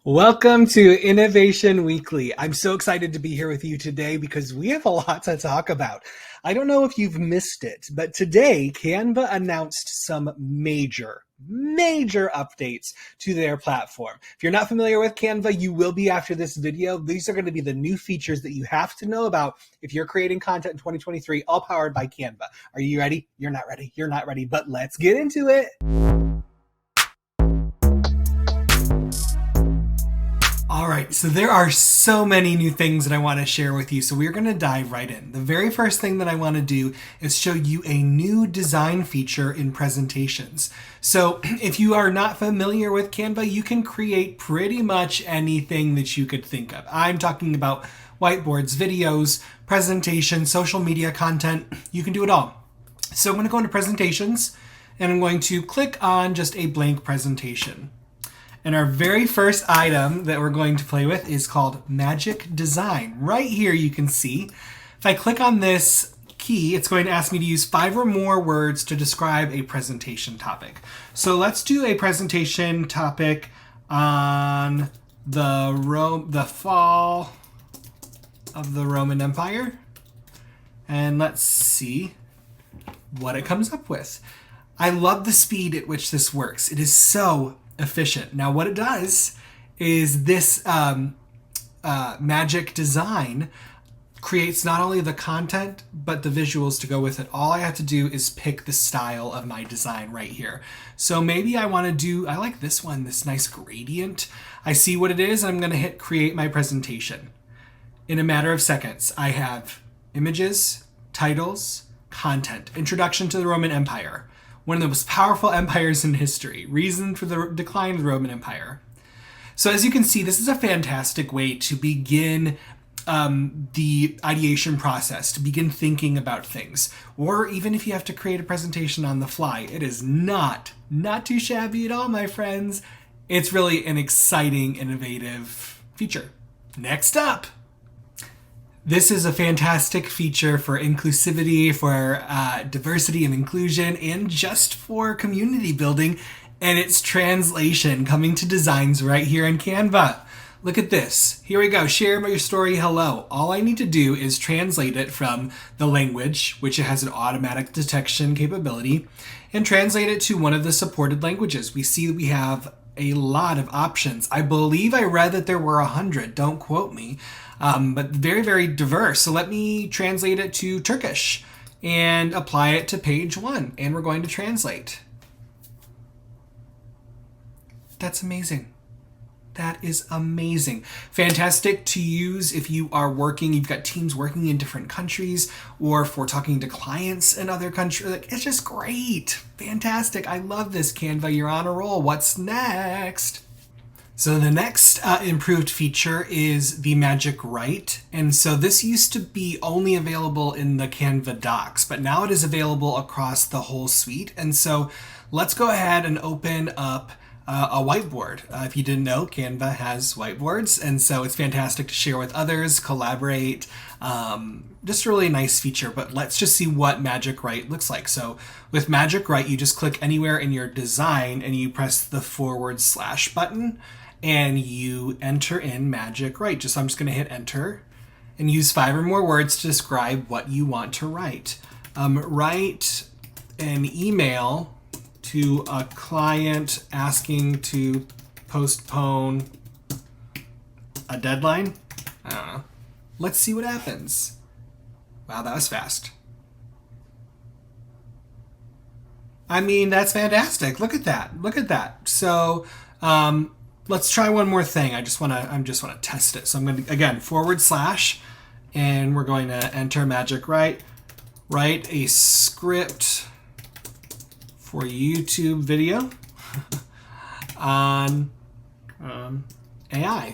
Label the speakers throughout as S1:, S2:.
S1: Welcome to Innovation Weekly. I'm so excited to be here with you today because we have a lot to talk about. I don't know if you've missed it, but today Canva announced some major updates to their platform. If you're not familiar with Canva, you will be after this video. These are going to be the new features that you have to know about if you're creating content in 2023, all powered by Canva. Are you ready? You're not ready. You're not ready, but let's get into it. All right, so there are so many new things that I want to share with you, so we're going to dive right in. The very first thing that I want to do is show you a new design feature in presentations. So if you are not familiar with Canva, you can create pretty much anything that you could think of. I'm talking about whiteboards, videos, presentations, social media content. You can do it all. So I'm going to go into presentations, and I'm going to click on just a blank presentation. And our very first item that we're going to play with is called Magic Design. Right here you can see, if I click on this key, it's going to ask me to use 5 or more words to describe a presentation topic. So let's do a presentation topic on the fall of the Roman Empire. And let's see what it comes up with. I love the speed at which this works. It is so efficient. Now what it does is this magic design creates not only the content but the visuals to go with it. All I have to do is pick the style of my design right here. So maybe I want to do, I like this one, this nice gradient. I see what it is, and I'm going to hit create my presentation. In a matter of seconds, I have images, titles, content, introduction to the Roman Empire, one of the most powerful empires in history, reason for the decline of the Roman Empire. So as you can see, this is a fantastic way to begin the ideation process, to begin thinking about things. Or even if you have to create a presentation on the fly, it is not too shabby at all, my friends. It's really an exciting, innovative feature. Next up. This is a fantastic feature for inclusivity, for diversity and inclusion, and just for community building, and it's translation coming to designs right here in Canva. Look at this. Here we go. Share your story, hello. All I need to do is translate it from the language, which it has an automatic detection capability, and translate it to one of the supported languages. We see that we have a lot of options. I believe I read that there were 100, don't quote me, but very, very diverse. So let me translate it to Turkish and apply it to page 1, and we're going to translate. That's amazing. That is amazing. Fantastic to use if you are working, you've got teams working in different countries, or for talking to clients in other countries. Like, it's just great. Fantastic. I love this, Canva. You're on a roll. What's next? So the next improved feature is the Magic Write. And so this used to be only available in the Canva docs, but now it is available across the whole suite. And so let's go ahead and open up a whiteboard. If you didn't know, Canva has whiteboards, and so it's fantastic to share with others, collaborate. Just a really nice feature, but let's just see what Magic Write looks like. So with Magic Write, you just click anywhere in your design and you press the / button and you enter in Magic Write. I'm just going to hit enter and use 5 or more words to describe what you want to write. Write an email to a client asking to postpone a deadline. I don't know. Let's see what happens. Wow, that was fast. I mean, that's fantastic. Look at that. Look at that. So let's try one more thing. I just want to test it. So I'm going to, again, / and we're going to enter Magic Write. Write a script for YouTube video on AI.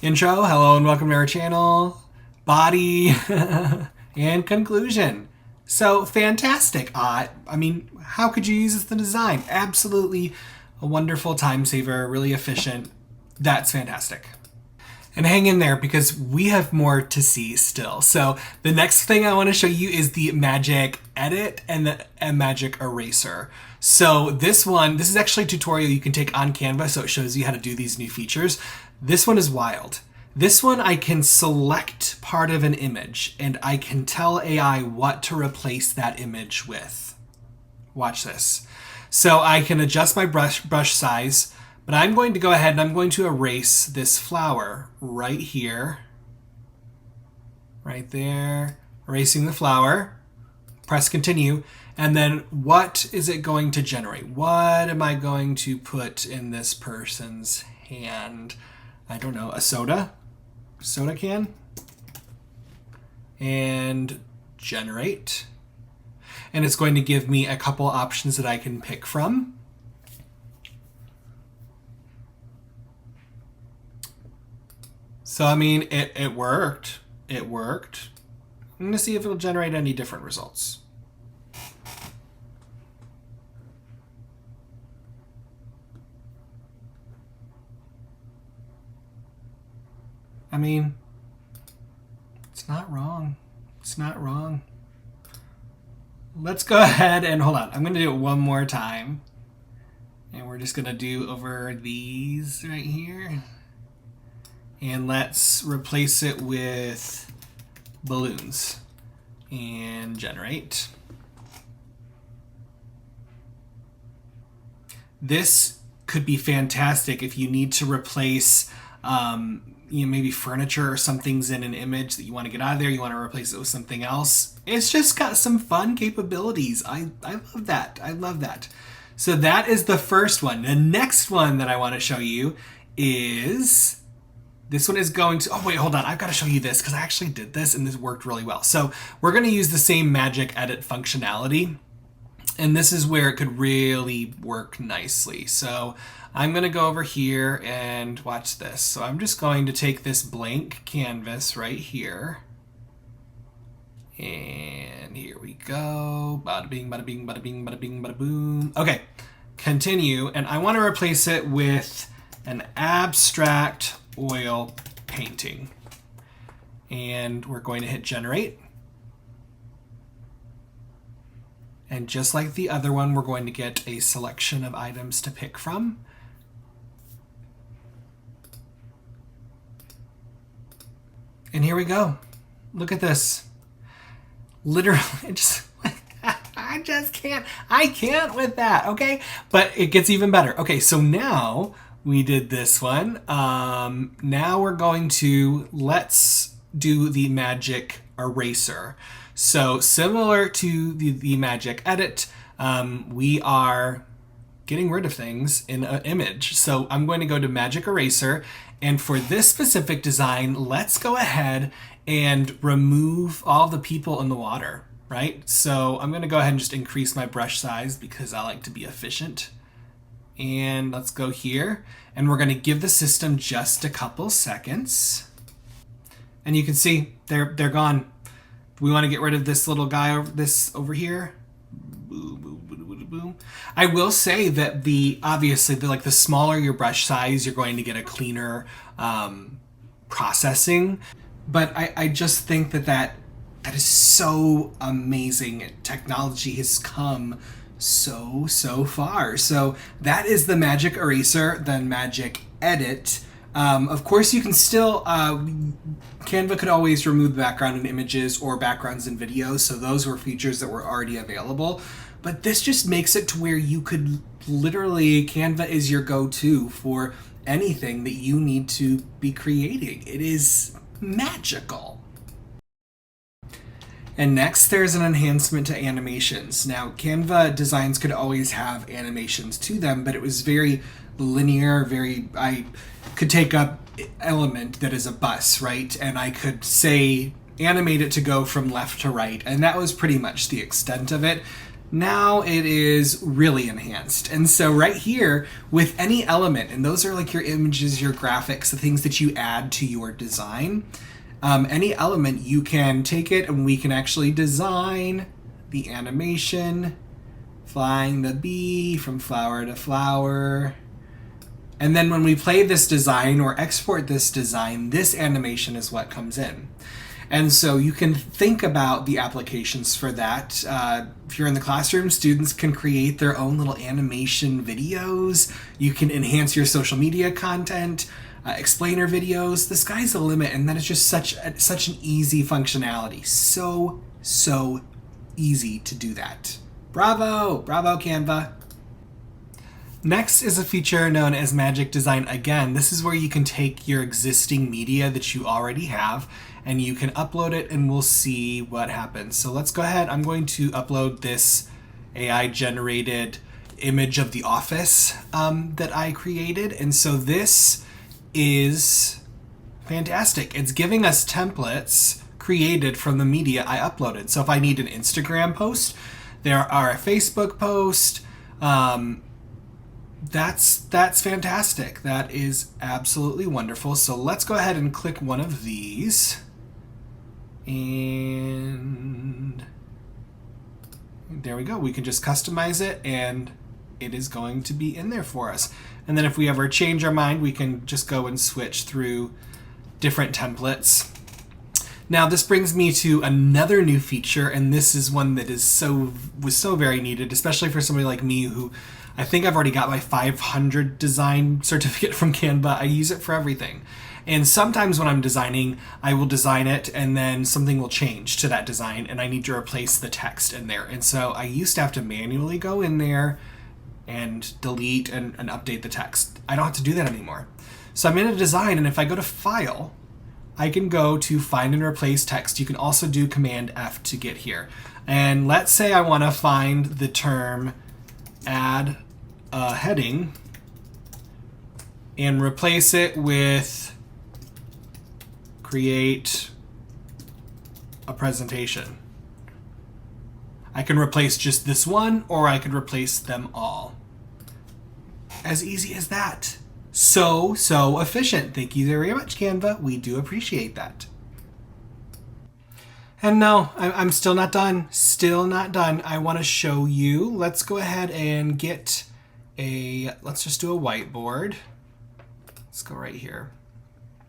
S1: Intro, hello and welcome to our channel. Body, and conclusion. So fantastic. I mean, how could you use this in design? Absolutely a wonderful time saver, really efficient. That's fantastic. And hang in there because we have more to see still. So the next thing I want to show you is the Magic Edit and the Magic Eraser. So this is actually a tutorial you can take on Canva, so it shows you how to do these new features. This one is wild. This one I can select part of an image and I can tell AI what to replace that image with. Watch this. So I can adjust my brush size, but I'm going to go ahead and I'm going to erase this flower right here. Right there. Erasing the flower. Press continue. And then what is it going to generate? What am I going to put in this person's hand? I don't know, a soda can? And generate. And it's going to give me a couple options that I can pick from. So, I mean, it worked. It worked. I'm going to see if it'll generate any different results. I mean, it's not wrong. It's not wrong. Let's go ahead and hold on. I'm going to do it one more time. And we're just going to do over these right here. And let's replace it with balloons. And generate. This could be fantastic if you need to replace maybe furniture or something's in an image that you want to get out of there, you want to replace it with something else. It's just got some fun capabilities. I love that. I love that. So that is the first one. The next one that I want to show you is, this one is going to, oh wait, hold on. I've got to show you this because I actually did this and this worked really well. So we're going to use the same magic edit functionality. And this is where it could really work nicely. So I'm going to go over here and watch this. So I'm just going to take this blank canvas right here. And here we go. Bada bing, bada bing, bada bing, bada bing, bada boom. Okay, continue. And I want to replace it with an abstract oil painting. And we're going to hit generate. And just like the other one, we're going to get a selection of items to pick from. And here we go. Look at this. Literally, I just can't. I can't with that, okay? But it gets even better. Okay, so now we did this one. Now we're going to, let's do the magic eraser. So similar to the magic edit, we are getting rid of things in an image. So I'm going to go to magic eraser, and for this specific design, let's go ahead and remove all the people in the water, right? So I'm going to go ahead and just increase my brush size because I like to be efficient. And let's go here, and we're going to give the system just a couple seconds. And you can see they're gone. We want to get rid of this little guy over here. Boom, boom, boom, boom, boom. I will say that obviously the smaller your brush size, you're going to get a cleaner processing. But I just think that is so amazing. Technology has come so far. So that is the magic eraser, the magic edit. Of course, you can still, Canva could always remove the background in images or backgrounds in videos, so those were features that were already available. But this just makes it to where you could literally, Canva is your go-to for anything that you need to be creating. It is magical. And next, there's an enhancement to animations. Now, Canva designs could always have animations to them, but it was very linear, I could take up element that is a bus, right? And I could say, animate it to go from left to right. And that was pretty much the extent of it. Now it is really enhanced. And so right here with any element, and those are like your images, your graphics, the things that you add to your design, any element, you can take it and we can actually design the animation, flying the bee from flower to flower. And then when we play this design or export this design, this animation is what comes in. And so you can think about the applications for that. If you're in the classroom, students can create their own little animation videos. You can enhance your social media content, explainer videos. The sky's the limit, and that is just such an easy functionality. So easy to do that. Bravo Canva. Next is a feature known as Magic Design Again. This is where you can take your existing media that you already have and you can upload it, and we'll see what happens. So let's go ahead. I'm going to upload this AI generated image of the office that I created. And so this is fantastic. It's giving us templates created from the media I uploaded. So if I need an Instagram post, there are a Facebook post. That's fantastic. That is absolutely wonderful. So let's go ahead and click one of these. And there we go. We can just customize it and it is going to be in there for us. And then if we ever change our mind, we can just go and switch through different templates. Now this brings me to another new feature, and this is one that was so very needed, especially for somebody like me who I think I've already got my 500 design certificate from Canva. I use it for everything. And sometimes when I'm designing, I will design it and then something will change to that design and I need to replace the text in there. And so I used to have to manually go in there and delete and update the text. I don't have to do that anymore. So I'm in a design, and if I go to File, I can go to Find and Replace Text. You can also do Command F to get here. And let's say I want to find the term add a heading and replace it with create a presentation. I can replace just this one, or I could replace them all. As easy as that. So efficient. Thank you very much, Canva. We do appreciate that. And no, I'm still not done. Still not done. I want to show you. Let's go ahead and get let's just do a whiteboard. Let's go right here.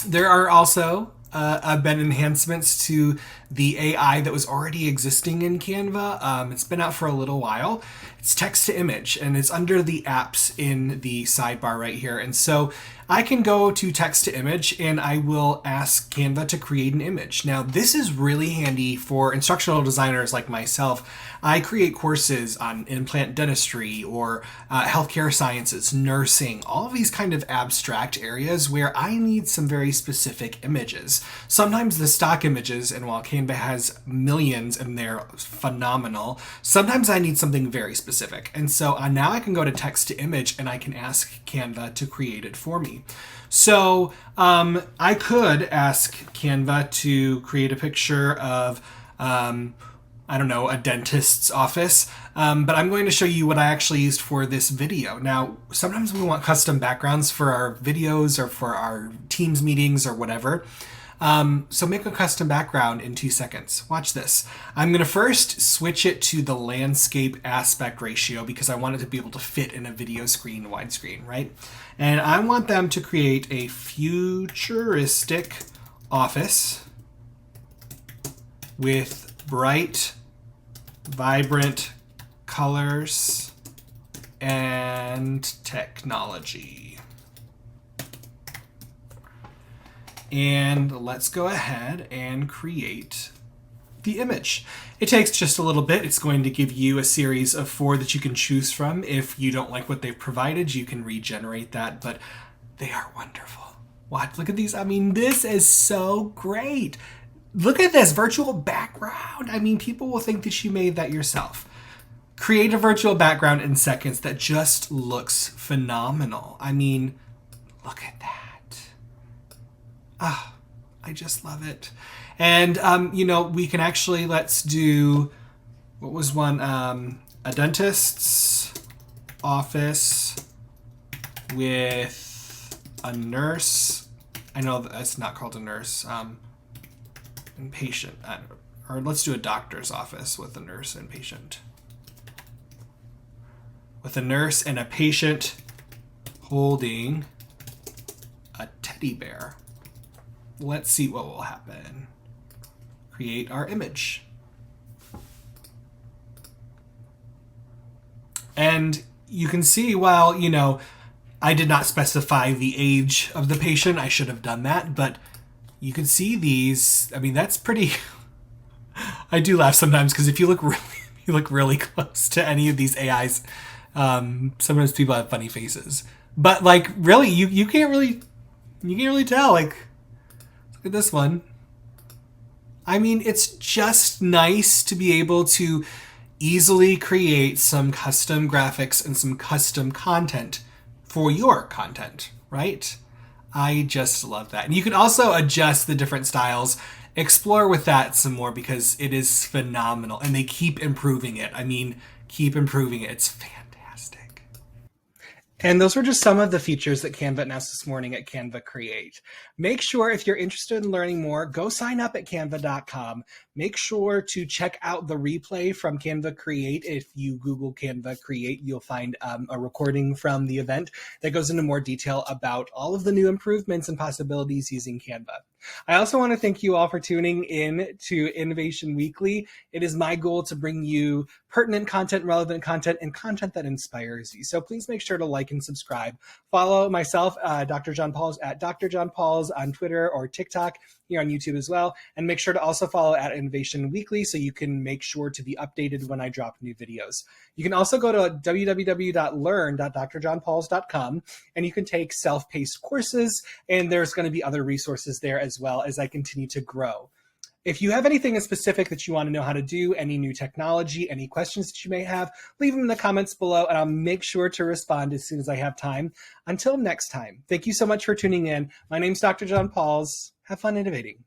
S1: There are also been enhancements to the AI that was already existing in Canva. It's been out for a little while. It's text to image, and it's under the apps in the sidebar right here. And so I can go to text to image and I will ask Canva to create an image. Now, this is really handy for instructional designers like myself. I create courses on implant dentistry or healthcare sciences, nursing, all of these kind of abstract areas where I need some very specific images. Sometimes the stock images, and while Canva has millions and they're phenomenal, sometimes I need something very specific. And so now I can go to text to image and I can ask Canva to create it for me. So I could ask Canva to create a picture of I don't know, a dentist's office, but I'm going to show you what I actually used for this video. Now, sometimes we want custom backgrounds for our videos or for our Teams meetings or whatever. So make a custom background in 2 seconds. Watch this. I'm going to first switch it to the landscape aspect ratio because I want it to be able to fit in a video screen, widescreen, right? And I want them to create a futuristic office with bright, vibrant colors and technology. And let's go ahead and create the image. It takes just a little bit. It's going to give you a series of 4 that you can choose from. If you don't like what they've provided, you can regenerate that, but they are wonderful. What? Look at these. I mean, this is so great. Look at this virtual background. I mean, people will think that you made that yourself. Create a virtual background in seconds that just looks phenomenal. I mean, look at that. Ah, I just love it. And, you know, we can actually, let's do, what was one? A dentist's office with a nurse. I know that's not called a nurse. And patient. Or let's do a doctor's office with a nurse and patient. With a nurse and a patient holding a teddy bear. Let's see what will happen. create our image. And you can see, while, you know, I did not specify the age of the patient, I should have done that, but you can see these. I mean, that's pretty. I do laugh sometimes because if you look really close to any of these AIs, sometimes people have funny faces. But like, really, you can't really tell. Like, look at this one. I mean, it's just nice to be able to easily create some custom graphics and some custom content for your content, right? I just love that. And you can also adjust the different styles, explore with that some more, because it is phenomenal and they keep improving it. I mean, keep improving it. It's fantastic. And those were just some of the features that Canva announced this morning at Canva Create. Make sure, if you're interested in learning more, go sign up at canva.com. Make sure to check out the replay from Canva Create. If you Google Canva Create, you'll find a recording from the event that goes into more detail about all of the new improvements and possibilities using Canva. I also want to thank you all for tuning in to Innovation Weekly. It is my goal to bring you pertinent content, relevant content, and content that inspires you. So please make sure to like and subscribe. Follow myself, Dr. John Pauls, at Dr. John Pauls on Twitter or TikTok, here on YouTube as well. And make sure to also follow at Innovation Weekly so you can make sure to be updated when I drop new videos. You can also go to www.learn.drjohnpauls.com and you can take self-paced courses, and there's going to be other resources there as well as I continue to grow. If you have anything in specific that you want to know how to do, any new technology, any questions that you may have, leave them in the comments below and I'll make sure to respond as soon as I have time. Until next time, thank you so much for tuning in. My name's Dr. John Pauls. Have fun innovating.